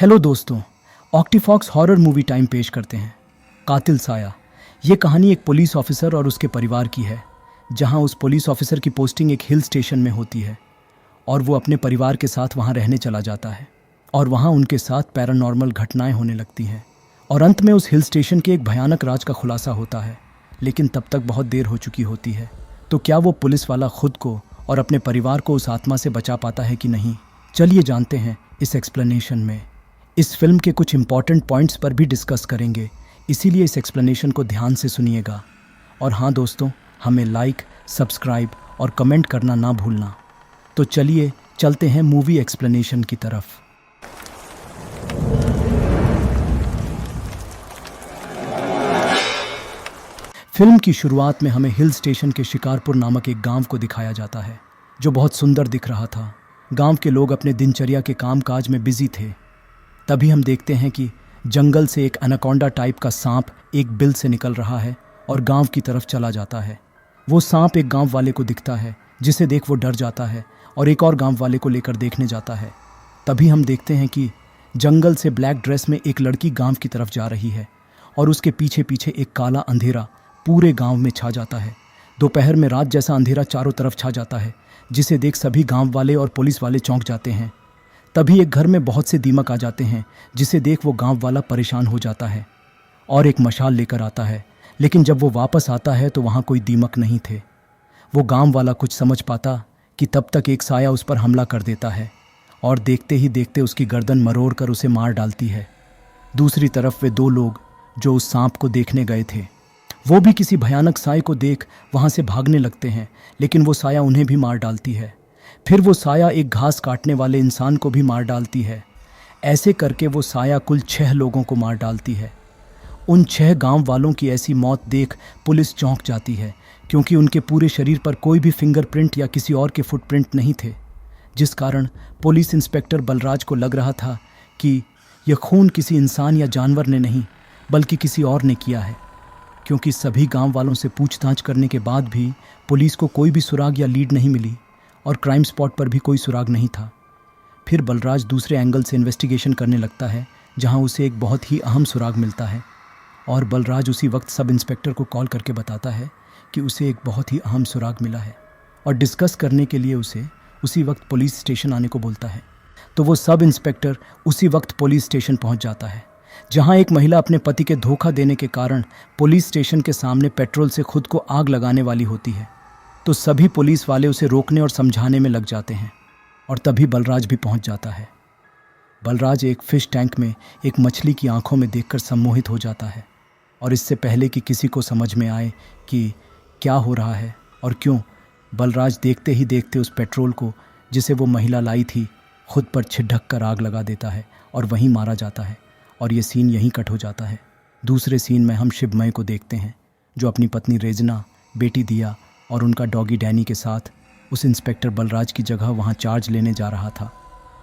Hello दोस्तों, ऑक्टीफॉक्स horror movie time पेश करते हैं कातिल साया। ये कहानी एक पुलिस ऑफिसर और उसके परिवार की है, जहां उस पुलिस ऑफिसर की पोस्टिंग एक हिल स्टेशन में होती है और वो अपने परिवार के साथ वहां रहने चला जाता है और वहां उनके साथ पैरानॉर्मल घटनाएं होने लगती हैं और अंत में उस हिल स्टेशन के एक भयानक राज का खुलासा होता है। लेकिन तब तक बहुत देर हो चुकी होती है। तो क्या वो पुलिस वाला खुद को और अपने परिवार को उस आत्मा से बचा पाता है कि नहीं? चलिए जानते हैं इस एक्सप्लेनेशन में। इस फिल्म के कुछ इंपॉर्टेंट पॉइंट्स पर भी डिस्कस करेंगे, इसीलिए इस एक्सप्लेनेशन को ध्यान से सुनिएगा। और हाँ दोस्तों, हमें लाइक, सब्सक्राइब और कमेंट करना ना भूलना। तो चलिए चलते हैं मूवी एक्सप्लेनेशन की तरफ। फिल्म की शुरुआत में हमें हिल स्टेशन के शिकारपुर नामक एक गांव को दिखाया जाता है, जो बहुत सुंदर दिख रहा था। गांव के लोग अपने दिनचर्या के कामकाज में बिजी थे। तभी हम देखते हैं कि जंगल से एक एनाकोंडा टाइप का सांप एक बिल से निकल रहा है और गांव की तरफ चला जाता है। वो सांप एक गांव वाले को दिखता है, जिसे देख वो डर जाता है और एक और गांव वाले को लेकर देखने जाता है। तभी हम देखते हैं कि जंगल से ब्लैक ड्रेस में एक लड़की गांव की तरफ जा रही है और उसके पीछे पीछे एक काला अंधेरा पूरे गांव में छा जाता है। दोपहर में रात जैसा अंधेरा चारों तरफ छा जाता है, जिसे देख सभी गांव वाले और पुलिस वाले चौंक जाते हैं। तभी एक घर में बहुत से दीमक आ जाते हैं, जिसे देख वो गांव वाला परेशान हो जाता है और एक मशाल लेकर आता है। लेकिन जब वो वापस आता है तो वहाँ कोई दीमक नहीं थे। वो गांव वाला कुछ समझ पाता कि तब तक एक साया उस पर हमला कर देता है और देखते ही देखते उसकी गर्दन मरोड़ कर उसे मार डालती है। दूसरी तरफ वे दो लोग जो उस सांप को देखने गए थे, वो भी किसी भयानक साए को देख वहाँ से भागने लगते हैं, लेकिन वो साया उन्हें भी मार डालती है। फिर वो साया एक घास काटने वाले इंसान को भी मार डालती है। ऐसे करके वो साया कुल 6 लोगों को मार डालती है। उन 6 गांव वालों की ऐसी मौत देख पुलिस चौंक जाती है, क्योंकि उनके पूरे शरीर पर कोई भी फिंगरप्रिंट या किसी और के फुटप्रिंट नहीं थे, जिस कारण पुलिस इंस्पेक्टर बलराज को लग रहा था कि यह खून किसी इंसान या जानवर ने नहीं बल्कि किसी और ने किया है। क्योंकि सभी गांव वालों से पूछताछ करने के बाद भी पुलिस को कोई भी सुराग या लीड नहीं मिली और क्राइम स्पॉट पर भी कोई सुराग नहीं था। फिर बलराज दूसरे एंगल से इन्वेस्टिगेशन करने लगता है, जहां उसे एक बहुत ही अहम सुराग मिलता है और बलराज उसी वक्त सब इंस्पेक्टर को कॉल करके बताता है कि उसे एक बहुत ही अहम सुराग मिला है और डिस्कस करने के लिए उसे उसी वक्त पुलिस स्टेशन आने को बोलता है। तो वो सब इंस्पेक्टर उसी वक्त पुलिस स्टेशन पहुंच जाता है, जहां एक महिला अपने पति के धोखा देने के कारण पुलिस स्टेशन के सामने पेट्रोल से खुद को आग लगाने वाली होती है। तो सभी पुलिस वाले उसे रोकने और समझाने में लग जाते हैं और तभी बलराज भी पहुंच जाता है। बलराज एक फिश टैंक में एक मछली की आंखों में देखकर सम्मोहित हो जाता है और इससे पहले कि किसी को समझ में आए कि क्या हो रहा है और क्यों, बलराज देखते ही देखते उस पेट्रोल को जिसे वो महिला लाई थी खुद पर छिड़क कर आग लगा देता है और वहीं मारा जाता है और ये सीन यहीं कट हो जाता है। दूसरे सीन में हम शिवमय को देखते हैं, जो अपनी पत्नी रेजना, बेटी दिया और उनका डॉगी डैनी के साथ उस इंस्पेक्टर बलराज की जगह वहां चार्ज लेने जा रहा था।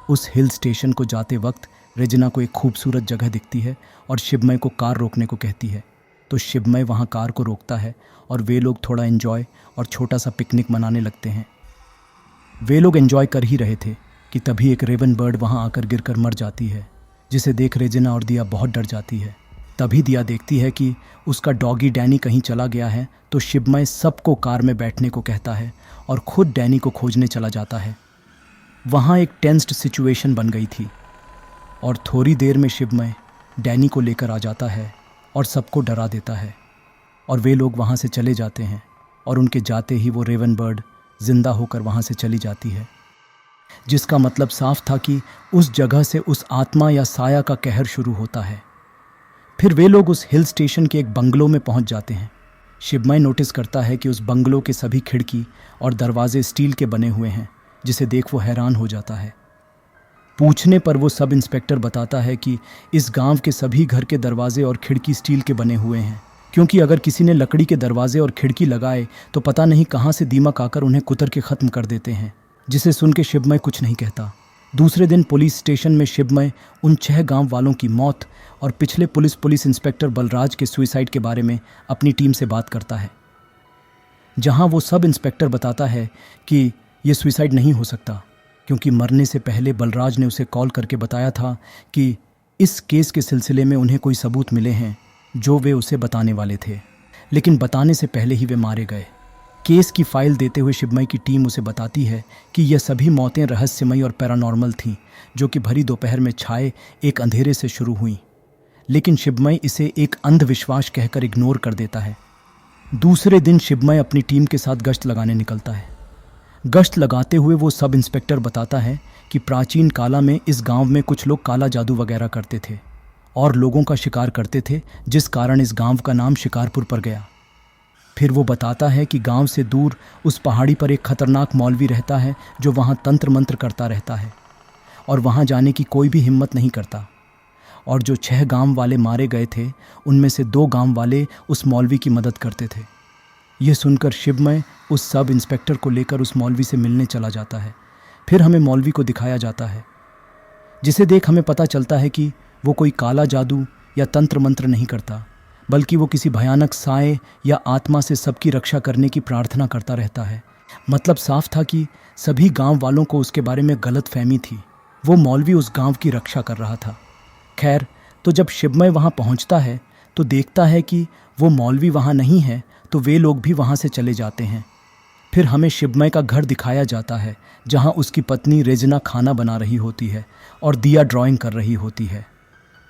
उस हिल स्टेशन को जाते वक्त रेजना को एक खूबसूरत जगह दिखती है और शिवमय को कार रोकने को कहती है। तो शिवमय वहां कार को रोकता है और वे लोग थोड़ा एंजॉय और छोटा सा पिकनिक मनाने लगते हैं। वे लोग एंजॉय कर ही रहे थे कि तभी एक रेवन बर्ड वहां आकर गिरकर मर जाती है, जिसे देख रेजना और दिया बहुत डर जाती है। तभी दिया देखती है कि उसका डॉगी डैनी कहीं चला गया है, तो शिवमय सबको कार में बैठने को कहता है और खुद डैनी को खोजने चला जाता है। वहाँ एक टेंस्ड सिचुएशन बन गई थी और थोड़ी देर में शिवमय डैनी को लेकर आ जाता है और सबको डरा देता है और वे लोग वहाँ से चले जाते हैं और उनके जाते ही वो रेवन बर्ड जिंदा होकर वहाँ से चली जाती है, जिसका मतलब साफ था कि उस जगह से उस आत्मा या साया का कहर शुरू होता है। फिर वे लोग उस हिल स्टेशन के एक बंगलो में पहुंच जाते हैं। शिवमय नोटिस करता है कि उस बंगलो के सभी खिड़की और दरवाजे स्टील के बने हुए हैं, जिसे देख वो हैरान हो जाता है। पूछने पर वो सब इंस्पेक्टर बताता है कि इस गांव के सभी घर के दरवाजे और खिड़की स्टील के बने हुए हैं, क्योंकि अगर किसी ने लकड़ी के दरवाजे और खिड़की लगाए तो पता नहीं कहाँ से दीमक आकर उन्हें कुतर के ख़त्म कर देते हैं, जिसे सुन के शिवमय कुछ नहीं कहता। दूसरे दिन पुलिस स्टेशन में शिवमय उन 6 गांव वालों की मौत और पिछले पुलिस इंस्पेक्टर बलराज के सुसाइड के बारे में अपनी टीम से बात करता है, जहां वो सब इंस्पेक्टर बताता है कि ये सुसाइड नहीं हो सकता, क्योंकि मरने से पहले बलराज ने उसे कॉल करके बताया था कि इस केस के सिलसिले में उन्हें कोई सबूत मिले हैं जो वे उसे बताने वाले थे, लेकिन बताने से पहले ही वे मारे गए। केस की फाइल देते हुए शिवमय की टीम उसे बताती है कि यह सभी मौतें रहस्यमयी और पैरानॉर्मल थीं, जो कि भरी दोपहर में छाए एक अंधेरे से शुरू हुईं। लेकिन शिवमय इसे एक अंधविश्वास कहकर इग्नोर कर देता है। दूसरे दिन शिवमय अपनी टीम के साथ गश्त लगाने निकलता है। गश्त लगाते हुए वो सब इंस्पेक्टर बताता है कि प्राचीन काला में इस गांव में कुछ लोग काला जादू वगैरह करते थे और लोगों का शिकार करते थे, जिस कारण इस गांव का नाम शिकारपुर पड़ गया। फिर वो बताता है कि गांव से दूर उस पहाड़ी पर एक खतरनाक मौलवी रहता है जो वहां तंत्र मंत्र करता रहता है और वहां जाने की कोई भी हिम्मत नहीं करता। और जो 6 गांव वाले मारे गए थे, उनमें से 2 गांव वाले उस मौलवी की मदद करते थे। यह सुनकर शिवमय उस सब इंस्पेक्टर को लेकर उस मौलवी से मिलने चला जाता है। फिर हमें मौलवी को दिखाया जाता है, जिसे देख हमें पता चलता है कि वो कोई काला जादू या तंत्र मंत्र नहीं करता, बल्कि वो किसी भयानक साए या आत्मा से सबकी रक्षा करने की प्रार्थना करता रहता है। मतलब साफ था कि सभी गांव वालों को उसके बारे में गलत फहमी थी। वो मौलवी उस गांव की रक्षा कर रहा था। खैर, तो जब शिवमय वहां पहुंचता है तो देखता है कि वो मौलवी वहां नहीं है, तो वे लोग भी वहां से चले जाते हैं। फिर हमें शिवमय का घर दिखाया जाता है, जहां उसकी पत्नी रेजना खाना बना रही होती है और दिया ड्राइंग कर रही होती है।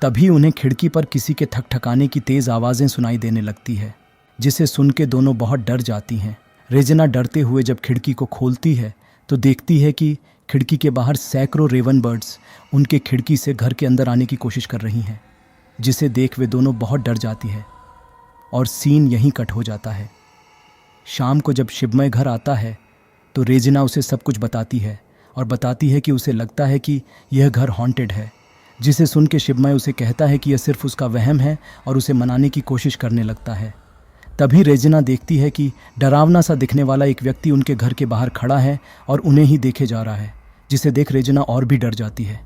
तभी उन्हें खिड़की पर किसी के ठकठकाने की तेज़ आवाज़ें सुनाई देने लगती है, जिसे सुन के दोनों बहुत डर जाती हैं। रेजना डरते हुए जब खिड़की को खोलती है तो देखती है कि खिड़की के बाहर सैकड़ों रेवन बर्ड्स उनके खिड़की से घर के अंदर आने की कोशिश कर रही हैं, जिसे देख वे दोनों बहुत डर जाती है और सीन यहीं कट हो जाता है। शाम को जब शिवमय घर आता है तो रेजना उसे सब कुछ बताती है और बताती है कि उसे लगता है कि यह घर हॉन्टेड है, जिसे सुन के शिवमय उसे कहता है कि यह सिर्फ उसका वहम है और उसे मनाने की कोशिश करने लगता है। तभी रेजना देखती है कि डरावना सा दिखने वाला एक व्यक्ति उनके घर के बाहर खड़ा है और उन्हें ही देखे जा रहा है, जिसे देख रेजना और भी डर जाती है।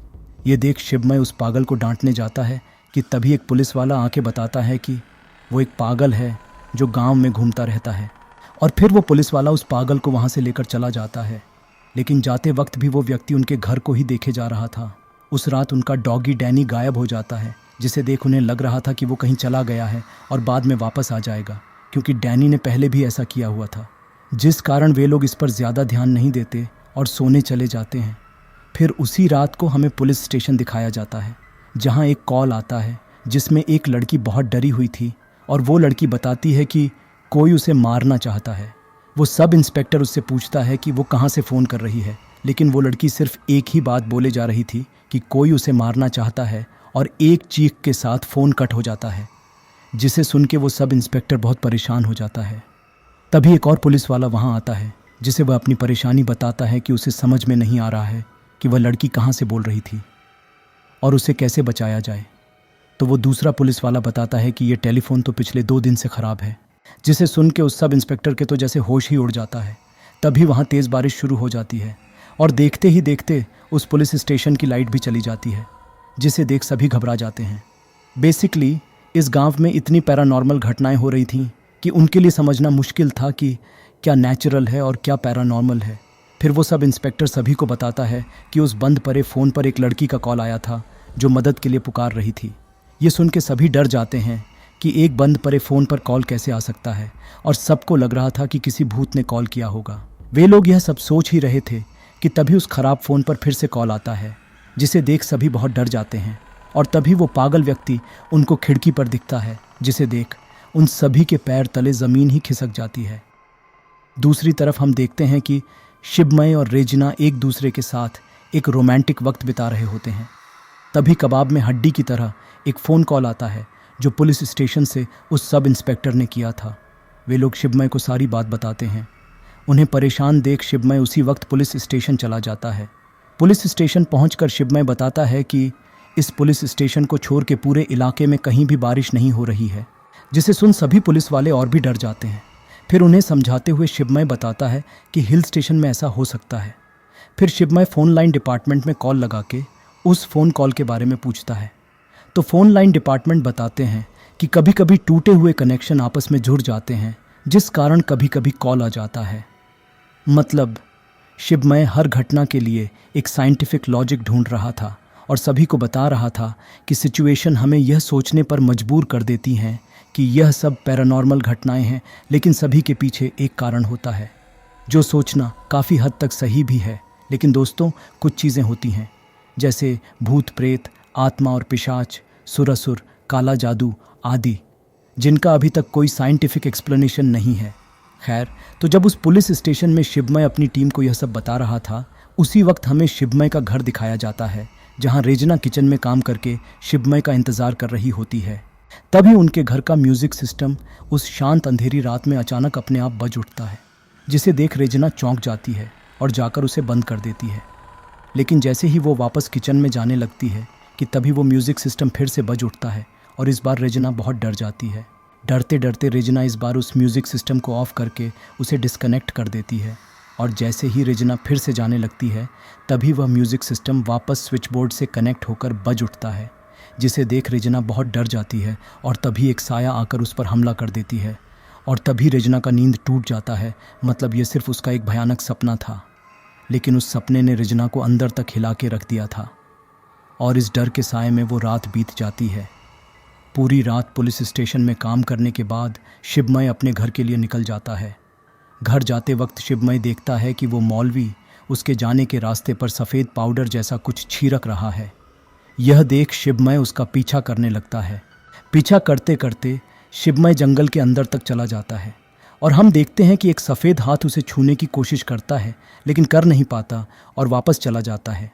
ये देख शिवमय उस पागल को डांटने जाता है कि तभी एक पुलिस वाला आके बताता है कि वो एक पागल है जो गांव में घूमता रहता है। और फिर वो पुलिस वाला उस पागल को वहां से लेकर चला जाता है, लेकिन जाते वक्त भी वो व्यक्ति उनके घर को ही देखे जा रहा था। उस रात उनका डॉगी डैनी गायब हो जाता है, जिसे देख उन्हें लग रहा था कि वो कहीं चला गया है और बाद में वापस आ जाएगा, क्योंकि डैनी ने पहले भी ऐसा किया हुआ था, जिस कारण वे लोग इस पर ज़्यादा ध्यान नहीं देते और सोने चले जाते हैं। फिर उसी रात को हमें पुलिस स्टेशन दिखाया जाता है, जहाँ एक कॉल आता है जिसमें एक लड़की बहुत डरी हुई थी और वो लड़की बताती है कि कोई उसे मारना चाहता है। वो सब इंस्पेक्टर उससे पूछता है कि वो कहाँ से फ़ोन कर रही है, लेकिन वो लड़की सिर्फ एक ही बात बोले जा रही थी कि कोई उसे मारना चाहता है, और एक चीख के साथ फ़ोन कट हो जाता है, जिसे सुन के वो सब इंस्पेक्टर बहुत परेशान हो जाता है। तभी एक और पुलिस वाला वहाँ आता है, जिसे वह अपनी परेशानी बताता है कि उसे समझ में नहीं आ रहा है कि वह लड़की कहाँ से बोल रही थी और उसे कैसे बचाया जाए। तो वो दूसरा पुलिस वाला बताता है कि ये टेलीफोन तो पिछले 2 दिन से ख़राब है, जिसे सुन के उस सब इंस्पेक्टर के तो जैसे होश ही उड़ जाता है। तभी वहाँ तेज़ बारिश शुरू हो जाती है और देखते ही देखते उस पुलिस स्टेशन की लाइट भी चली जाती है, जिसे देख सभी घबरा जाते हैं। बेसिकली इस गांव में इतनी पैरानॉर्मल घटनाएं हो रही थीं कि उनके लिए समझना मुश्किल था कि क्या नेचुरल है और क्या पैरानॉर्मल है। फिर वो सब इंस्पेक्टर सभी को बताता है कि उस बंद पड़े फ़ोन पर एक लड़की का कॉल आया था जो मदद के लिए पुकार रही थी। ये सुन के सभी डर जाते हैं कि एक बंद पड़े फ़ोन पर कॉल कैसे आ सकता है, और सबको लग रहा था कि किसी भूत ने कॉल किया होगा। वे लोग यह सब सोच ही रहे थे कि तभी उस ख़राब फ़ोन पर फिर से कॉल आता है, जिसे देख सभी बहुत डर जाते हैं। और तभी वो पागल व्यक्ति उनको खिड़की पर दिखता है, जिसे देख उन सभी के पैर तले ज़मीन ही खिसक जाती है। दूसरी तरफ हम देखते हैं कि शिवमय और रेजिना एक दूसरे के साथ एक रोमांटिक वक्त बिता रहे होते हैं। तभी कबाब में हड्डी की तरह एक फ़ोन कॉल आता है जो पुलिस स्टेशन से उस सब इंस्पेक्टर ने किया था। वे लोग शिवमय को सारी बात बताते हैं। उन्हें परेशान देख शिवमय उसी वक्त पुलिस स्टेशन चला जाता है। पुलिस स्टेशन पहुंचकर शिवमय बताता है कि इस पुलिस स्टेशन को छोड़ के पूरे इलाके में कहीं भी बारिश नहीं हो रही है, जिसे सुन सभी पुलिस वाले और भी डर जाते हैं। फिर उन्हें समझाते हुए शिवमय बताता है कि हिल स्टेशन में ऐसा हो सकता है। फिर शिवमय फ़ोन लाइन डिपार्टमेंट में कॉल लगा के उस फ़ोन कॉल के बारे में पूछता है, तो फ़ोन लाइन डिपार्टमेंट बताते हैं कि कभी कभी टूटे हुए कनेक्शन आपस में जुड़ जाते हैं, जिस कारण कभी कभी कॉल आ जाता है। मतलब शिवमय हर घटना के लिए एक साइंटिफिक लॉजिक ढूंढ रहा था और सभी को बता रहा था कि सिचुएशन हमें यह सोचने पर मजबूर कर देती हैं कि यह सब पैरानॉर्मल घटनाएं हैं, लेकिन सभी के पीछे एक कारण होता है। जो सोचना काफ़ी हद तक सही भी है, लेकिन दोस्तों कुछ चीज़ें होती हैं जैसे भूत प्रेत, आत्मा और पिशाच, सुरासुर, काला जादू आदि, जिनका अभी तक कोई साइंटिफिक एक्सप्लेनेशन नहीं है। खैर, तो जब उस पुलिस स्टेशन में शिवमय अपनी टीम को यह सब बता रहा था, उसी वक्त हमें शिवमय का घर दिखाया जाता है, जहां रेजना किचन में काम करके शिवमय का इंतज़ार कर रही होती है। तभी उनके घर का म्यूज़िक सिस्टम उस शांत अंधेरी रात में अचानक अपने आप बज उठता है, जिसे देख रेजना चौंक जाती है और जाकर उसे बंद कर देती है। लेकिन जैसे ही वो वापस किचन में जाने लगती है कि तभी वो म्यूज़िक सिस्टम फिर से बज उठता है और इस बार रेजना बहुत डर जाती है। डरते डरते रेजना इस बार उस म्यूज़िक सिस्टम को ऑफ करके उसे डिस्कनेक्ट कर देती है और जैसे ही रेजना फिर से जाने लगती है तभी वह म्यूज़िक सिस्टम वापस स्विच बोर्ड से कनेक्ट होकर बज उठता है, जिसे देख रेजना बहुत डर जाती है और तभी एक साया आकर उस पर हमला कर देती है और तभी रेजना का नींद टूट जाता है। मतलब ये सिर्फ उसका एक भयानक सपना था, लेकिन उस सपने ने रेजना को अंदर तक हिला के रख दिया था और इस डर के साए में वो रात बीत जाती है। पूरी रात पुलिस स्टेशन में काम करने के बाद शिवमय अपने घर के लिए निकल जाता है। घर जाते वक्त शिवमय देखता है कि वो मौलवी उसके जाने के रास्ते पर सफ़ेद पाउडर जैसा कुछ छिड़क रहा है। यह देख शिवमय उसका पीछा करने लगता है। पीछा करते करते शिवमय जंगल के अंदर तक चला जाता है और हम देखते हैं कि एक सफ़ेद हाथ उसे छूने की कोशिश करता है, लेकिन कर नहीं पाता और वापस चला जाता है।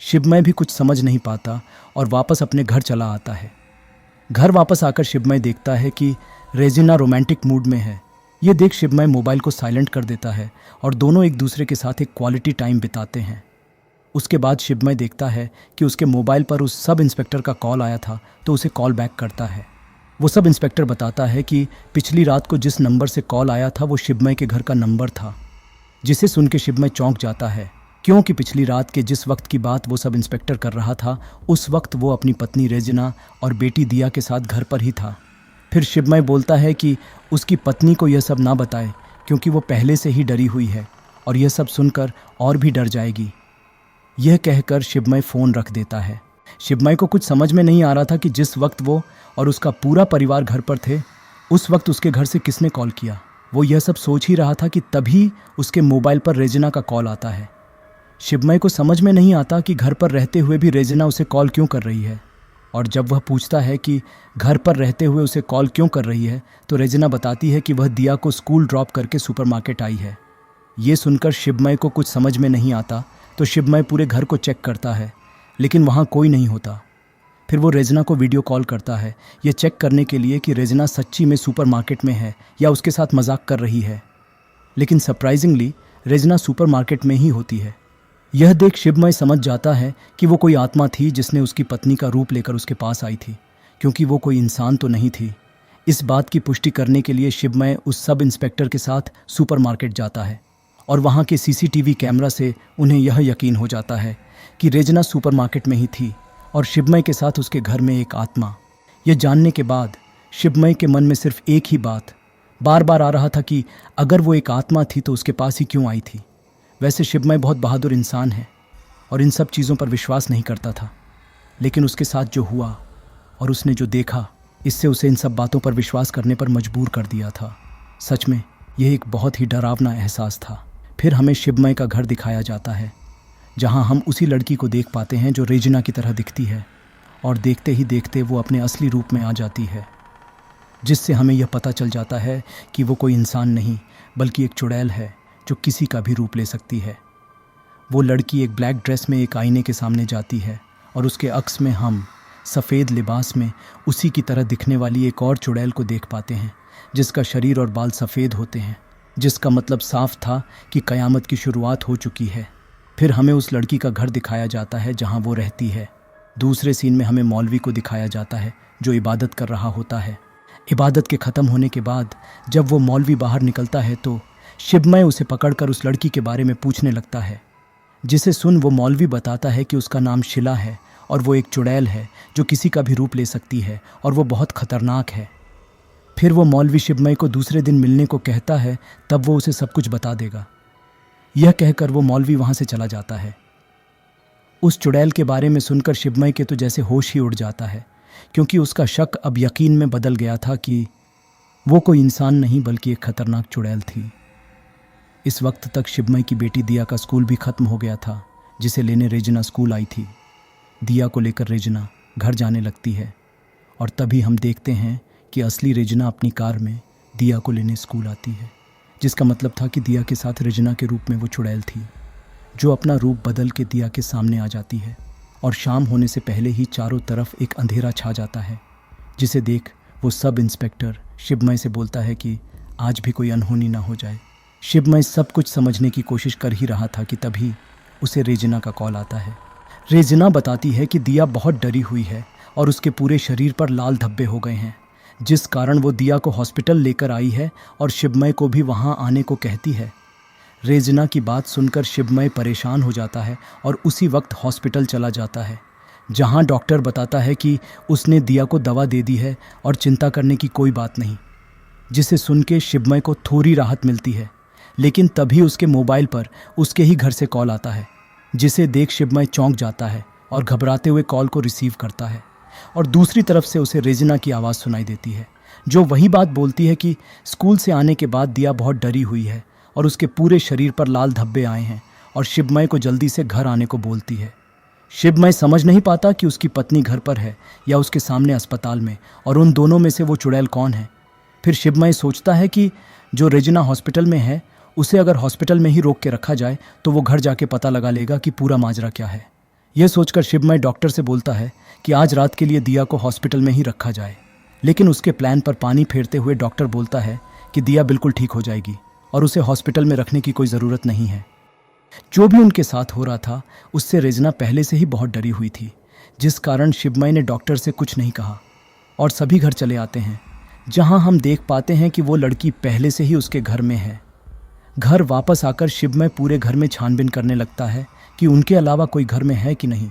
शिवमय भी कुछ समझ नहीं पाता और वापस अपने घर चला आता है। घर वापस आकर शिवमय देखता है कि रेजिना रोमांटिक मूड में है। ये देख शिवमय मोबाइल को साइलेंट कर देता है और दोनों एक दूसरे के साथ एक क्वालिटी टाइम बिताते हैं। उसके बाद शिवमय देखता है कि उसके मोबाइल पर उस सब इंस्पेक्टर का कॉल आया था, तो उसे कॉल बैक करता है। वो सब इंस्पेक्टर बताता है कि पिछली रात को जिस नंबर से कॉल आया था वो शिवमय के घर का नंबर था, जिसे सुन के शिवमय चौंक जाता है, क्योंकि पिछली रात के जिस वक्त की बात वो सब इंस्पेक्टर कर रहा था उस वक्त वो अपनी पत्नी रेजिना और बेटी दिया के साथ घर पर ही था। फिर शिवमय बोलता है कि उसकी पत्नी को यह सब ना बताए, क्योंकि वो पहले से ही डरी हुई है और यह सब सुनकर और भी डर जाएगी। यह कहकर शिवमय फ़ोन रख देता है। शिवमय को कुछ समझ में नहीं आ रहा था कि जिस वक्त वो और उसका पूरा परिवार घर पर थे, उस वक्त उसके घर से किसने कॉल किया। वो यह सब सोच ही रहा था कि तभी उसके मोबाइल पर रेजिना का कॉल आता है। शिवमय को समझ में नहीं आता कि घर पर रहते हुए भी रेजिना उसे कॉल क्यों कर रही है, और जब वह पूछता है कि घर पर रहते हुए उसे कॉल क्यों कर रही है, तो रेजिना बताती है कि वह दिया को स्कूल ड्रॉप करके सुपरमार्केट आई है। ये सुनकर शिवमय को कुछ समझ में नहीं आता, तो शिवमय पूरे घर को चेक करता है, लेकिन वहाँ कोई नहीं होता। फिर वो रेजिना को वीडियो कॉल करता है, ये चेक करने के लिए कि रेजिना सच्ची में सुपरमार्केट में है या उसके साथ मजाक कर रही है। लेकिन सरप्राइजिंगली रेजिना सुपरमार्केट में ही होती है। यह देख शिवमय समझ जाता है कि वो कोई आत्मा थी जिसने उसकी पत्नी का रूप लेकर उसके पास आई थी, क्योंकि वो कोई इंसान तो नहीं थी। इस बात की पुष्टि करने के लिए शिवमय उस सब इंस्पेक्टर के साथ सुपरमार्केट जाता है और वहाँ के सीसीटीवी कैमरा से उन्हें यह यकीन हो जाता है कि रेजिना सुपरमार्केट में ही थी और शिवमय के साथ उसके घर में एक आत्मा। यह जानने के बाद शिवमय के मन में सिर्फ एक ही बात बार बार आ रहा था कि अगर वो एक आत्मा थी तो उसके पास ही क्यों आई थी। वैसे शिवमय बहुत बहादुर इंसान है और इन सब चीज़ों पर विश्वास नहीं करता था, लेकिन उसके साथ जो हुआ और उसने जो देखा, इससे उसे इन सब बातों पर विश्वास करने पर मजबूर कर दिया था। सच में यह एक बहुत ही डरावना एहसास था। फिर हमें शिवमय का घर दिखाया जाता है, जहां हम उसी लड़की को देख पाते हैं जो रेजिना की तरह दिखती है, और देखते ही देखते वो अपने असली रूप में आ जाती है, जिससे हमें यह पता चल जाता है कि वो कोई इंसान नहीं बल्कि एक चुड़ैल है जो किसी का भी रूप ले सकती है। वो लड़की एक ब्लैक ड्रेस में एक आईने के सामने जाती है और उसके अक्स में हम सफ़ेद लिबास में उसी की तरह दिखने वाली एक और चुड़ैल को देख पाते हैं, जिसका शरीर और बाल सफ़ेद होते हैं, जिसका मतलब साफ था कि क़यामत की शुरुआत हो चुकी है। फिर हमें उस लड़की का घर दिखाया जाता है जहाँ वो रहती है। दूसरे सीन में हमें मौलवी को दिखाया जाता है जो इबादत कर रहा होता है। इबादत के ख़त्म होने के बाद जब वो मौलवी बाहर निकलता है तो शिवमय उसे पकड़कर उस लड़की के बारे में पूछने लगता है, जिसे सुन वो मौलवी बताता है कि उसका नाम शिला है और वो एक चुड़ैल है जो किसी का भी रूप ले सकती है और वो बहुत ख़तरनाक है। फिर वो मौलवी शिवमय को दूसरे दिन मिलने को कहता है, तब वो उसे सब कुछ बता देगा। यह कहकर वो मौलवी वहाँ से चला जाता है। उस चुड़ैल के बारे में सुनकर शिवमय के तो जैसे होश ही उड़ जाता है, क्योंकि उसका शक अब यकीन में बदल गया था कि वो कोई इंसान नहीं बल्कि एक खतरनाक चुड़ैल थी। इस वक्त तक शिवमय की बेटी दिया का स्कूल भी खत्म हो गया था, जिसे लेने रेजना स्कूल आई थी। दिया को लेकर रेजना घर जाने लगती है और तभी हम देखते हैं कि असली रेजना अपनी कार में दिया को लेने स्कूल आती है, जिसका मतलब था कि दिया के साथ रेजना के रूप में वो चुड़ैल थी, जो अपना रूप बदल के दिया के सामने आ जाती है। और शाम होने से पहले ही चारों तरफ एक अंधेरा छा जाता है, जिसे देख वो सब इंस्पेक्टर शिवमय से बोलता है कि आज भी कोई अनहोनी ना हो जाए। शिवमय सब कुछ समझने की कोशिश कर ही रहा था कि तभी उसे रेजना का कॉल आता है। रेजना बताती है कि दिया बहुत डरी हुई है और उसके पूरे शरीर पर लाल धब्बे हो गए हैं, जिस कारण वो दिया को हॉस्पिटल लेकर आई है और शिवमय को भी वहाँ आने को कहती है। रेजना की बात सुनकर शिवमय परेशान हो जाता है और उसी वक्त हॉस्पिटल चला जाता है, जहाँ डॉक्टर बताता है कि उसने दिया को दवा दे दी है और चिंता करने की कोई बात नहीं, जिसे सुन के शिवमय को थोड़ी राहत मिलती है। लेकिन तभी उसके मोबाइल पर उसके ही घर से कॉल आता है, जिसे देख शिवमय चौंक जाता है और घबराते हुए कॉल को रिसीव करता है। और दूसरी तरफ से उसे रेजना की आवाज़ सुनाई देती है, जो वही बात बोलती है कि स्कूल से आने के बाद दिया बहुत डरी हुई है और उसके पूरे शरीर पर लाल धब्बे आए हैं और शिवमय को जल्दी से घर आने को बोलती है। शिवमय समझ नहीं पाता कि उसकी पत्नी घर पर है या उसके सामने अस्पताल में, और उन दोनों में से वो चुड़ैल कौन है। फिर शिवमय सोचता है कि जो रेजना हॉस्पिटल में है उसे अगर हॉस्पिटल में ही रोक के रखा जाए तो वो घर जाके पता लगा लेगा कि पूरा माजरा क्या है। यह सोचकर शिवमय डॉक्टर से बोलता है कि आज रात के लिए दिया को हॉस्पिटल में ही रखा जाए। लेकिन उसके प्लान पर पानी फेरते हुए डॉक्टर बोलता है कि दिया बिल्कुल ठीक हो जाएगी और उसे हॉस्पिटल में रखने की कोई ज़रूरत नहीं है। जो भी उनके साथ हो रहा था उससे रेजना पहले से ही बहुत डरी हुई थी, जिस कारण शिवमय ने डॉक्टर से कुछ नहीं कहा और सभी घर चले आते हैं, जहां हम देख पाते हैं कि वो लड़की पहले से ही उसके घर में है। घर वापस आकर शिवमय पूरे घर में छानबीन करने लगता है कि उनके अलावा कोई घर में है कि नहीं।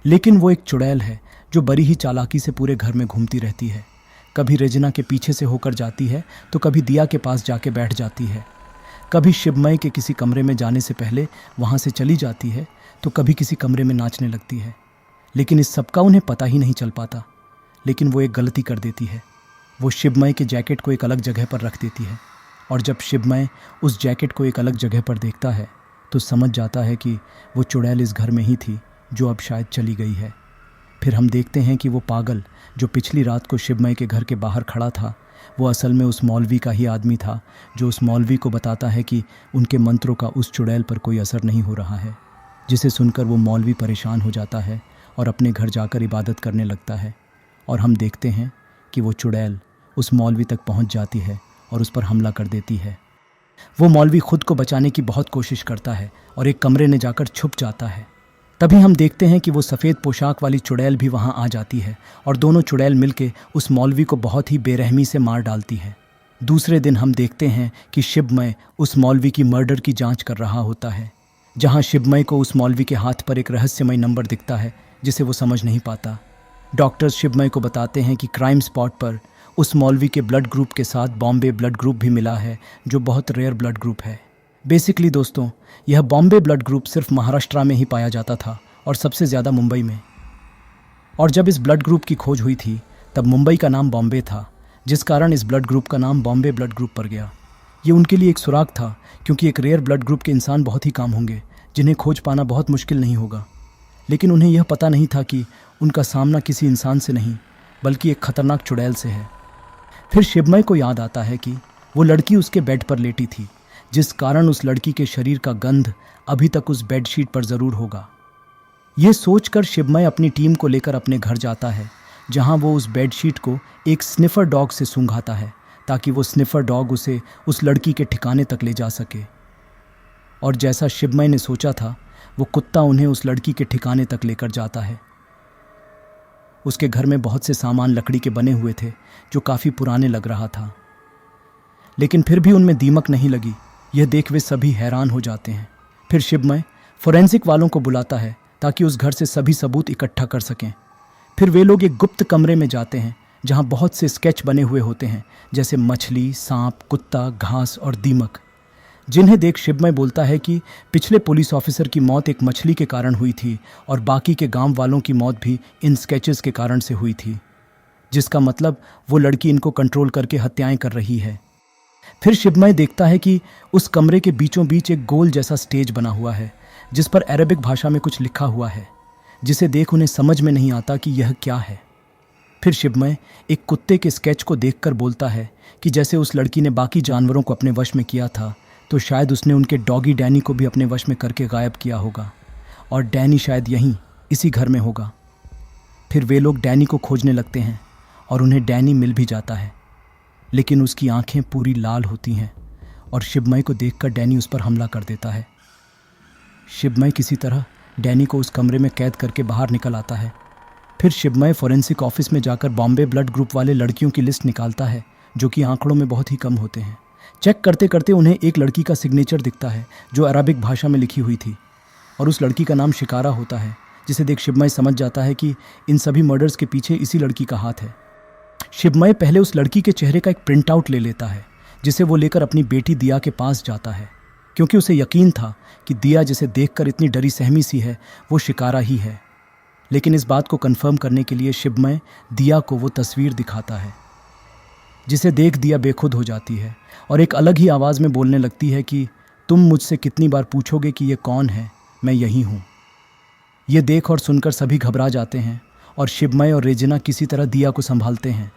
लेकिन वो एक चुड़ैल है जो बड़ी ही चालाकी से पूरे घर में घूमती रहती है। कभी रेजना के पीछे से होकर जाती है तो कभी दिया के पास जाके बैठ जाती है, कभी शिवमय के किसी कमरे में जाने से पहले वहाँ से चली जाती है तो कभी किसी कमरे में नाचने लगती है। लेकिन इस सब का उन्हें पता ही नहीं चल पाता। लेकिन वो एक गलती कर देती है, वो शिवमय के जैकेट को एक अलग जगह पर रख देती है। और जब शिवमय उस जैकेट को एक अलग जगह पर देखता है तो समझ जाता है कि वो चुड़ैल इस घर में ही थी, जो अब शायद चली गई है। फिर हम देखते हैं कि वो पागल जो पिछली रात को शिवमय के घर के बाहर खड़ा था, वो असल में उस मौलवी का ही आदमी था, जो उस मौलवी को बताता है कि उनके मंत्रों का उस चुड़ैल पर कोई असर नहीं हो रहा है। जिसे सुनकर वो मौलवी परेशान हो जाता है और अपने घर जाकर इबादत करने लगता है। और हम देखते हैं कि वो चुड़ैल उस मौलवी तक पहुंच जाती है और उस पर हमला कर देती है। वो मौलवी खुद को बचाने की बहुत कोशिश करता है और एक कमरे में जाकर छुप जाता है। तभी हम देखते हैं कि वो सफ़ेद पोशाक वाली चुड़ैल भी वहाँ आ जाती है और दोनों चुड़ैल मिलके उस मौलवी को बहुत ही बेरहमी से मार डालती है। दूसरे दिन हम देखते हैं कि शिवमय उस मौलवी की मर्डर की जांच कर रहा होता है, जहाँ शिवमय को उस मौलवी के हाथ पर एक रहस्यमय नंबर दिखता है जिसे वो समझ नहीं पाता। डॉक्टर्स शिवमय को बताते हैं कि क्राइम स्पॉट पर उस मौलवी के ब्लड ग्रुप के साथ बॉम्बे ब्लड ग्रुप भी मिला है, जो बहुत रेयर ब्लड ग्रुप है। बेसिकली दोस्तों, यह बॉम्बे ब्लड ग्रुप सिर्फ महाराष्ट्र में ही पाया जाता था और सबसे ज़्यादा मुंबई में। और जब इस ब्लड ग्रुप की खोज हुई थी तब मुंबई का नाम बॉम्बे था, जिस कारण इस ब्लड ग्रुप का नाम बॉम्बे ब्लड ग्रुप पड़ गया। ये उनके लिए एक सुराग था, क्योंकि एक रेयर ब्लड ग्रुप के इंसान बहुत ही कम होंगे जिन्हें खोज पाना बहुत मुश्किल नहीं होगा। लेकिन उन्हें यह पता नहीं था कि उनका सामना किसी इंसान से नहीं बल्कि एक खतरनाक चुड़ैल से है। फिर शिवमय को याद आता है कि वो लड़की उसके बेड पर लेटी थी, जिस कारण उस लड़की के शरीर का गंध अभी तक उस बेडशीट पर ज़रूर होगा। ये सोचकर शिवमय अपनी टीम को लेकर अपने घर जाता है, जहां वो उस बेडशीट को एक स्निफर डॉग से सूंघाता है ताकि वो स्निफर डॉग उसे उस लड़की के ठिकाने तक ले जा सके। और जैसा शिवमय ने सोचा था, वो कुत्ता उन्हें उस लड़की के ठिकाने तक लेकर जाता है। उसके घर में बहुत से सामान लकड़ी के बने हुए थे जो काफ़ी पुराने लग रहा था, लेकिन फिर भी उनमें दीमक नहीं लगी। यह देख वे सभी हैरान हो जाते हैं। फिर शिवमय फोरेंसिक वालों को बुलाता है ताकि उस घर से सभी सबूत इकट्ठा कर सकें। फिर वे लोग एक गुप्त कमरे में जाते हैं जहां बहुत से स्केच बने हुए होते हैं, जैसे मछली, सांप, कुत्ता, घास और दीमक, जिन्हें देख शिवमय बोलता है कि पिछले पुलिस ऑफिसर की मौत एक मछली के कारण हुई थी और बाकी के गांव वालों की मौत भी इन स्केचेस के कारण से हुई थी, जिसका मतलब वो लड़की इनको कंट्रोल करके हत्याएं कर रही है। फिर शिवमय देखता है कि उस कमरे के बीचों बीच एक गोल जैसा स्टेज बना हुआ है जिस पर अरबिक भाषा में कुछ लिखा हुआ है, जिसे देख उन्हें समझ में नहीं आता कि यह क्या है। फिर शिवमय एक कुत्ते के स्केच को देखकर बोलता है कि जैसे उस लड़की ने बाकी जानवरों को अपने वश में किया था, तो शायद उसने उनके डॉगी डैनी को भी अपने वश में करके गायब किया होगा और डैनी शायद यहीं इसी घर में होगा। फिर वे लोग डैनी को खोजने लगते हैं और उन्हें डैनी मिल भी जाता है, लेकिन उसकी आंखें पूरी लाल होती हैं और शिवमय को देखकर डैनी उस पर हमला कर देता है। शिवमय किसी तरह डैनी को उस कमरे में कैद करके बाहर निकल आता है। फिर शिवमय फॉरेंसिक ऑफिस में जाकर बॉम्बे ब्लड ग्रुप वाले लड़कियों की लिस्ट निकालता है, जो कि आंकड़ों में बहुत ही कम होते हैं। चेक करते करते उन्हें एक लड़की का सिग्नेचर दिखता है जो अरबिक भाषा में लिखी हुई थी, और उस लड़की का नाम शिकारा होता है, जिसे देख शिवमय समझ जाता है कि इन सभी मर्डर्स के पीछे इसी लड़की का हाथ है। शिवमय पहले उस लड़की के चेहरे का एक प्रिंट आउट ले लेता है, जिसे वो लेकर अपनी बेटी दिया के पास जाता है, क्योंकि उसे यकीन था कि दिया जिसे देखकर इतनी डरी सहमी सी है वो शिकारा ही है। लेकिन इस बात को कंफर्म करने के लिए शिवमय दिया को वो तस्वीर दिखाता है, जिसे देख दिया बेखुद हो जाती है और एक अलग ही आवाज़ में बोलने लगती है कि तुम मुझसे कितनी बार पूछोगे कि ये कौन है, मैं यही हूँ। ये देख और सुनकर सभी घबरा जाते हैं और शिवमय और रेजिना किसी तरह दिया को संभालते हैं।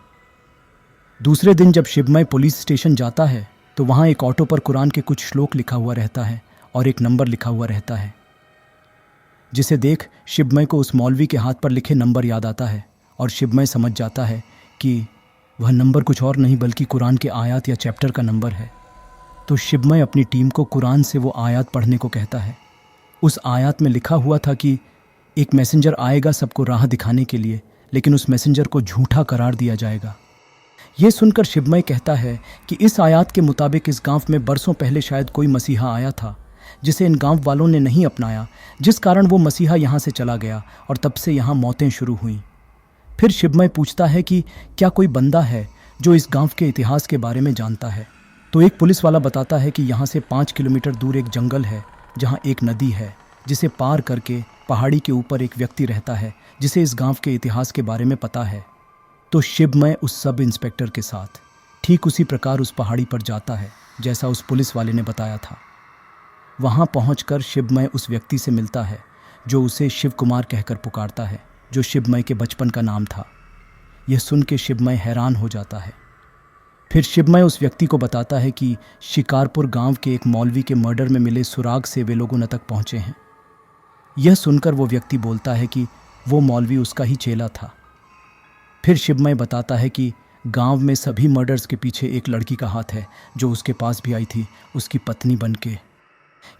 दूसरे दिन जब शिवमय पुलिस स्टेशन जाता है तो वहाँ एक ऑटो पर कुरान के कुछ श्लोक लिखा हुआ रहता है और एक नंबर लिखा हुआ रहता है, जिसे देख शिवमय को उस मौलवी के हाथ पर लिखे नंबर याद आता है और शिवमय समझ जाता है कि वह नंबर कुछ और नहीं बल्कि कुरान के आयत या चैप्टर का नंबर है। तो शिवमय अपनी टीम को कुरान से वो आयत पढ़ने को कहता है। उस आयत में लिखा हुआ था कि एक मैसेंजर आएगा सबको राह दिखाने के लिए, लेकिन उस मैसेंजर को झूठा करार दिया जाएगा। ये सुनकर शिवमय कहता है कि इस आयत के मुताबिक इस गांव में बरसों पहले शायद कोई मसीहा आया था, जिसे इन गांव वालों ने नहीं अपनाया, जिस कारण वो मसीहा यहाँ से चला गया और तब से यहाँ मौतें शुरू हुईं। फिर शिवमय पूछता है कि क्या कोई बंदा है जो इस गांव के इतिहास के बारे में जानता है। तो एक पुलिस वाला बताता है कि यहाँ से 5 किलोमीटर दूर एक जंगल है जहाँ एक नदी है, जिसे पार करके पहाड़ी के ऊपर एक व्यक्ति रहता है जिसे इस गांव के इतिहास के बारे में पता है। तो शिवमय उस सब इंस्पेक्टर के साथ ठीक उसी प्रकार उस पहाड़ी पर जाता है जैसा उस पुलिस वाले ने बताया था। वहाँ पहुँचकर शिवमय उस व्यक्ति से मिलता है जो उसे शिव कुमार कहकर पुकारता है, जो शिवमय के बचपन का नाम था। यह सुन के शिवमय हैरान हो जाता है। फिर शिवमय उस व्यक्ति को बताता है कि शिकारपुर गांव के एक मौलवी के मर्डर में मिले सुराग से वे लोग उन तक पहुँचे हैं। यह सुनकर वो व्यक्ति बोलता है कि वो मौलवी उसका ही चेला था। फिर शिवमय बताता है कि गांव में सभी मर्डर्स के पीछे एक लड़की का हाथ है जो उसके पास भी आई थी, उसकी पत्नी बनके।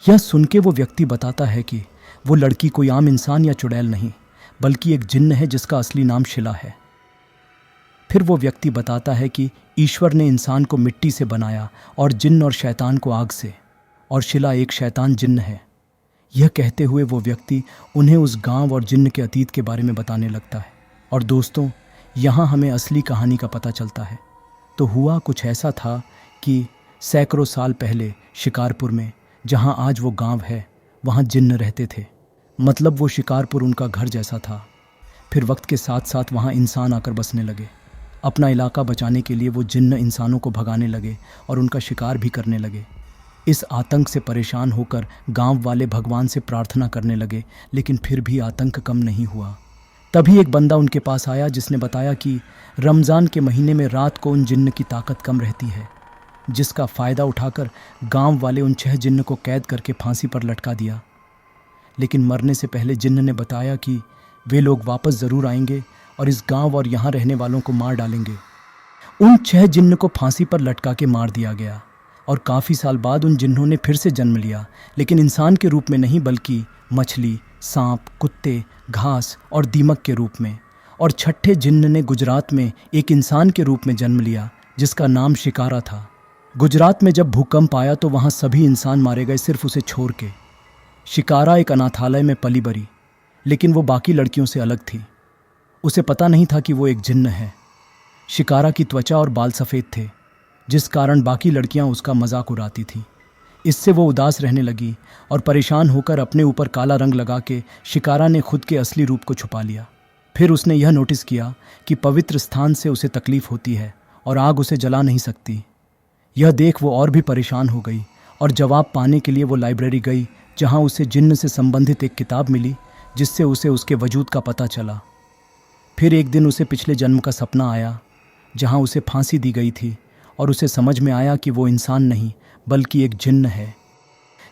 यह सुन के वो व्यक्ति बताता है कि वो लड़की कोई आम इंसान या चुड़ैल नहीं, बल्कि एक जिन्न है जिसका असली नाम शिला है। फिर वो व्यक्ति बताता है कि ईश्वर ने इंसान को मिट्टी से बनाया और जिन्न और शैतान को आग से, और शिला एक शैतान जिन्न है। यह कहते हुए वो व्यक्ति उन्हें उस गांव और जिन्न के अतीत के बारे में बताने लगता है। और दोस्तों, यहाँ हमें असली कहानी का पता चलता है। तो हुआ कुछ ऐसा था कि सैकड़ों साल पहले शिकारपुर में, जहाँ आज वो गांव है, वहाँ जिन्न रहते थे। मतलब वो शिकारपुर उनका घर जैसा था। फिर वक्त के साथ साथ वहाँ इंसान आकर बसने लगे। अपना इलाका बचाने के लिए वो जिन्न इंसानों को भगाने लगे और उनका शिकार भी करने लगे। इस आतंक से परेशान होकर गांव वाले भगवान से प्रार्थना करने लगे, लेकिन फिर भी आतंक कम नहीं हुआ। तभी एक बंदा उनके पास आया जिसने बताया कि रमज़ान के महीने में रात को उन जिन्न की ताकत कम रहती है, जिसका फ़ायदा उठाकर गांव वाले उन 6 जिन्न को कैद करके फांसी पर लटका दिया। लेकिन मरने से पहले जिन्न ने बताया कि वे लोग वापस ज़रूर आएंगे और इस गांव और यहाँ रहने वालों को मार डालेंगे। उन 6 जिन्न को फांसी पर लटका के मार दिया गया और काफ़ी साल बाद उन जिन्हों ने फिर से जन्म लिया, लेकिन इंसान के रूप में नहीं बल्कि मछली, सांप, कुत्ते, घास और दीमक के रूप में। और 6ठे जिन्न ने गुजरात में एक इंसान के रूप में जन्म लिया जिसका नाम शिकारा था। गुजरात में जब भूकंप आया तो वहाँ सभी इंसान मारे गए, सिर्फ उसे छोड़ के। शिकारा एक अनाथालय में पली बड़ी, लेकिन वो बाकी लड़कियों से अलग थी। उसे पता नहीं था कि वो एक जिन्न है। शिकारा की त्वचा और बाल सफ़ेद थे, जिस कारण बाकी लड़कियां उसका मजाक उड़ाती थीं। इससे वो उदास रहने लगी और परेशान होकर अपने ऊपर काला रंग लगा के शिकारा ने खुद के असली रूप को छुपा लिया। फिर उसने यह नोटिस किया कि पवित्र स्थान से उसे तकलीफ होती है और आग उसे जला नहीं सकती। यह देख वो और भी परेशान हो गई और जवाब पाने के लिए वो लाइब्रेरी गई, जहाँ उसे जिन्न से संबंधित एक किताब मिली जिससे उसे उसके वजूद का पता चला। फिर एक दिन उसे पिछले जन्म का सपना आया जहाँ उसे फांसी दी गई थी और उसे समझ में आया कि वो इंसान नहीं बल्कि एक जिन्न है।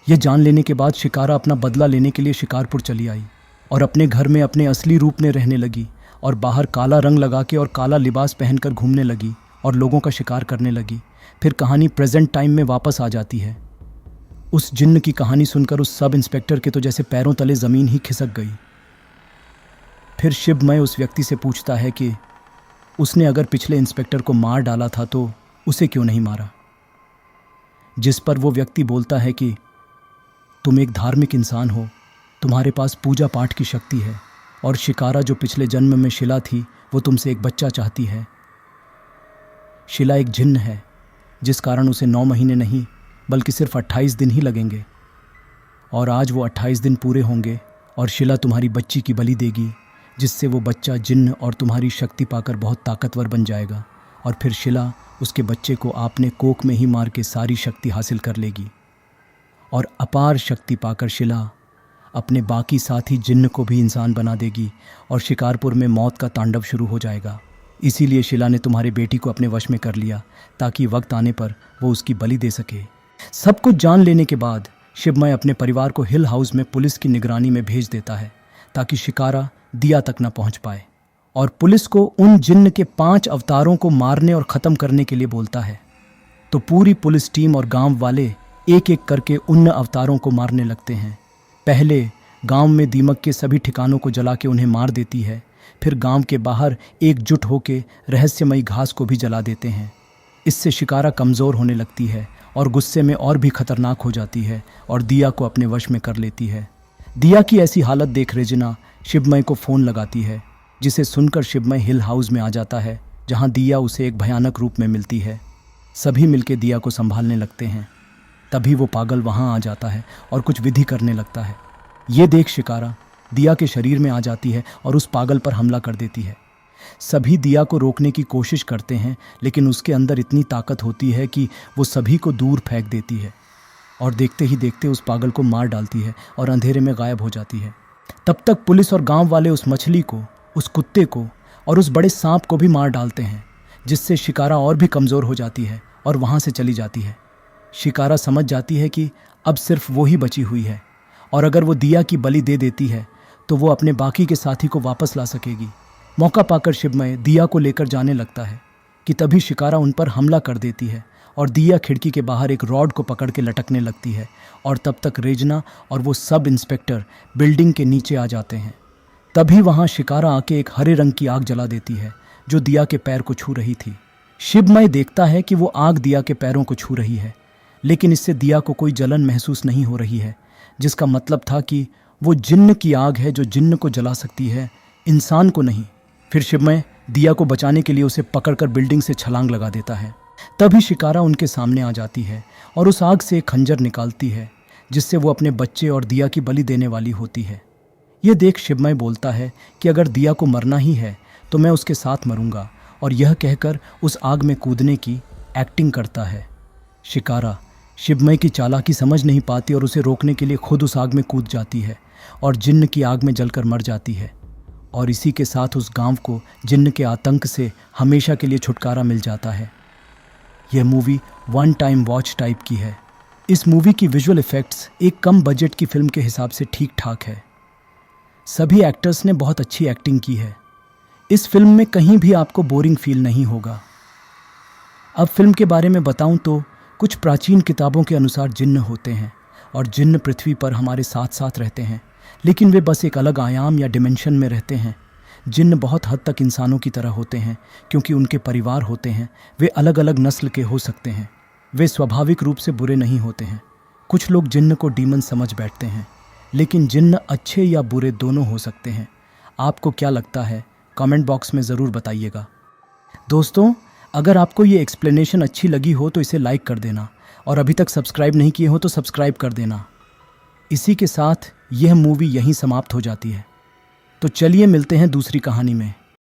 यह जान लेने के बाद शिकारा अपना बदला लेने के लिए शिकारपुर चली आई और अपने घर में अपने असली रूप में रहने लगी और बाहर काला रंग लगा के और काला लिबास पहनकर घूमने लगी और लोगों का शिकार करने लगी। फिर कहानी प्रेजेंट टाइम में वापस आ जाती है। उस जिन्न की कहानी सुनकर उस सब इंस्पेक्टर के तो जैसे पैरों तले ज़मीन ही खिसक गई। फिर शिवमय उस व्यक्ति से पूछता है कि उसने अगर पिछले इंस्पेक्टर को मार डाला था तो उसे क्यों नहीं मारा। जिस पर वो व्यक्ति बोलता है कि तुम एक धार्मिक इंसान हो, तुम्हारे पास पूजा पाठ की शक्ति है और शिकारा जो पिछले जन्म में शिला थी वो तुमसे एक बच्चा चाहती है। शिला एक जिन्न है जिस कारण उसे 9 महीने नहीं बल्कि सिर्फ 28 दिन ही लगेंगे और आज वो 28 दिन पूरे होंगे और शिला तुम्हारी बच्ची की बलि देगी, जिससे वो बच्चा जिन्न और तुम्हारी शक्ति पाकर बहुत ताकतवर बन जाएगा और फिर शिला उसके बच्चे को आपने कोख में ही मार के सारी शक्ति हासिल कर लेगी और अपार शक्ति पाकर शिला अपने बाकी साथी जिन्न को भी इंसान बना देगी और शिकारपुर में मौत का तांडव शुरू हो जाएगा। इसीलिए शिला ने तुम्हारे बेटी को अपने वश में कर लिया ताकि वक्त आने पर वो उसकी बलि दे सके। सब कुछ जान लेने के बाद शिवमय अपने परिवार को हिल हाउस में पुलिस की निगरानी में भेज देता है ताकि शिकारा दिया तक न पहुंच पाए और पुलिस को उन जिन्न के 5 अवतारों को मारने और ख़त्म करने के लिए बोलता है। तो पूरी पुलिस टीम और गांव वाले एक एक करके उन अवतारों को मारने लगते हैं। पहले गांव में दीमक के सभी ठिकानों को जला के उन्हें मार देती है। फिर गांव के बाहर एकजुट होकर रहस्यमयी घास को भी जला देते हैं। इससे शिकारा कमज़ोर होने लगती है और गुस्से में और भी खतरनाक हो जाती है और दिया को अपने वश में कर लेती है। दिया की ऐसी हालत देख रेजिना शिवमय को फ़ोन लगाती है, जिसे सुनकर शिवमय हिल हाउस में आ जाता है जहां दिया उसे एक भयानक रूप में मिलती है। सभी मिलके दिया को संभालने लगते हैं। तभी वो पागल वहां आ जाता है और कुछ विधि करने लगता है। ये देख शिकारा दिया के शरीर में आ जाती है और उस पागल पर हमला कर देती है। सभी दिया को रोकने की कोशिश करते हैं लेकिन उसके अंदर इतनी ताकत होती है कि वो सभी को दूर फेंक देती है और देखते ही देखते उस पागल को मार डालती है और अंधेरे में गायब हो जाती है। तब तक पुलिस और गांव वाले उस मछली को, उस कुत्ते को और उस बड़े सांप को भी मार डालते हैं, जिससे शिकारा और भी कमज़ोर हो जाती है और वहाँ से चली जाती है। शिकारा समझ जाती है कि अब सिर्फ वो ही बची हुई है और अगर वो दिया की बलि दे देती है तो वो अपने बाकी के साथी को वापस ला सकेगी। मौका पाकर शिवमय दिया को लेकर जाने लगता है कि तभी शिकारा उन पर हमला कर देती है और दिया खिड़की के बाहर एक रॉड को पकड़ के लटकने लगती है और तब तक रेजना और वो सब इंस्पेक्टर बिल्डिंग के नीचे आ जाते हैं। तभी वहाँ शिकारा आके एक हरे रंग की आग जला देती है जो दिया के पैर को छू रही थी। शिवमय देखता है कि वो आग दिया के पैरों को छू रही है, लेकिन इससे दिया को कोई जलन महसूस नहीं हो रही है, जिसका मतलब था कि वो जिन्न की आग है जो जिन्न को जला सकती है, इंसान को नहीं। फिर शिवमय दिया को बचाने के लिए उसे पकड़कर बिल्डिंग से छलांग लगा देता है। तभी शिकारा उनके सामने आ जाती है और उस आग से एक खंजर निकालती है जिससे वो अपने बच्चे और दिया की बलि देने वाली होती है। ये देख शिवमय बोलता है कि अगर दिया को मरना ही है तो मैं उसके साथ मरूंगा, और यह कहकर उस आग में कूदने की एक्टिंग करता है। शिकारा शिवमय की चालाकी समझ नहीं पाती और उसे रोकने के लिए खुद उस आग में कूद जाती है और जिन्न की आग में जलकर मर जाती है। और इसी के साथ उस गांव को जिन्न के आतंक से हमेशा के लिए छुटकारा मिल जाता है। यह movie one time watch type की है। इस मूवी की विजुअल इफ़ेक्ट्स एक कम बजट की फिल्म के हिसाब से ठीक ठाक है। सभी एक्टर्स ने बहुत अच्छी एक्टिंग की है। इस फिल्म में कहीं भी आपको बोरिंग फील नहीं होगा। अब फिल्म के बारे में बताऊं तो कुछ प्राचीन किताबों के अनुसार जिन्न होते हैं और जिन्न पृथ्वी पर हमारे साथ साथ रहते हैं, लेकिन वे बस एक अलग आयाम या डिमेंशन में रहते हैं। जिन्न बहुत हद तक इंसानों की तरह होते हैं क्योंकि उनके परिवार होते हैं। वे अलग अलग नस्ल के हो सकते हैं। वे स्वाभाविक रूप से बुरे नहीं होते हैं। कुछ लोग जिन्न को डीमन समझ बैठते हैं, लेकिन जिन्न अच्छे या बुरे दोनों हो सकते हैं। आपको क्या लगता है कमेंट बॉक्स में ज़रूर बताइएगा। दोस्तों, अगर आपको ये एक्सप्लेनेशन अच्छी लगी हो तो इसे लाइक कर देना और अभी तक सब्सक्राइब नहीं किए हो तो सब्सक्राइब कर देना। इसी के साथ यह मूवी यहीं समाप्त हो जाती है। तो चलिए मिलते हैं दूसरी कहानी में।